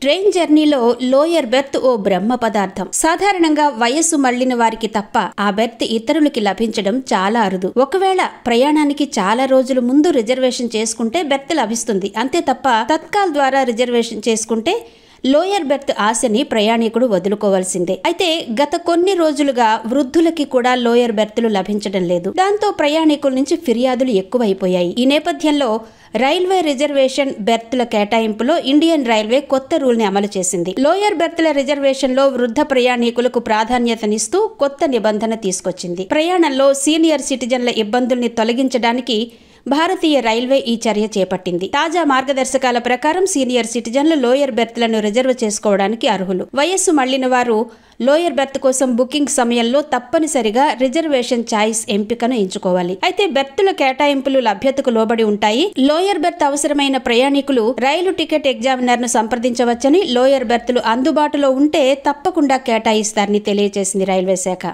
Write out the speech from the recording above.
Train జర్నీలో lower berth ఓ బ్రహ్మ పదార్థం. సాధారణంగా వయస్సు మళ్లిన వారికి తప్ప ఆ బెర్త్ ఇతరులకి లభించడం చాలా అరుదు. ఒకవేళ ప్రయాణానికి చాలా రోజుల ముందు రిజర్వేషన్ చేసుకుంటే బెర్త్ లభిస్తుంది. అంతే తప్ప తత్కాల్ ద్వారా రిజర్వేషన్ చేసుకుంటే లోయర్ బెర్త్ ఆశని ప్రయాణికుడు వదులుకోవాల్సిందే. అయితే గత కొన్ని రోజులుగా వృద్ధులకి కూడా లోయర్ బెర్తులు లభించడం లేదు. దాంతో ప్రయాణికుల నుంచి ఫిర్యాదులు ఎక్కువైపోయాయి. ఈ నేపథ్యంలో రైల్వే రిజర్వేషన్ బెర్తుల కేటాయింపులో ఇండియన్ రైల్వే కొత్త రూల్ ని అమలు చేసింది. లోయర్ బెర్తుల రిజర్వేషన్ లో వృద్ధ ప్రయాణికులకు ప్రాధాన్యతనిస్తూ కొత్త నిబంధన తీసుకొచ్చింది. ప్రయాణంలో సీనియర్ సిటిజన్ల ఇబ్బందుల్ని తొలగించడానికి భారతీయ రైల్వే ఈ చర్య చేపట్టింది. తాజా మార్గదర్శకాల ప్రకారం సీనియర్ సిటిజన్లు లోయర్ బెర్త్లను రిజర్వ్ చేసుకోవడానికి అర్హులు. వయస్సు మళ్లిన వారు లోయర్ బెర్త్ కోసం బుకింగ్ సమయంలో తప్పనిసరిగా రిజర్వేషన్ చాయిస్ ఎంపికను ఎంచుకోవాలి. అయితే బెర్తుల కేటాయింపులు లభ్యతకు లోబడి ఉంటాయి. లోయర్ బెర్త్ అవసరమైన ప్రయాణికులు రైలు టికెట్ ఎగ్జామినర్ ను సంప్రదించవచ్చని, లోయర్ బెర్తులు అందుబాటులో ఉంటే తప్పకుండా కేటాయిస్తారని తెలియజేసింది రైల్వే శాఖ.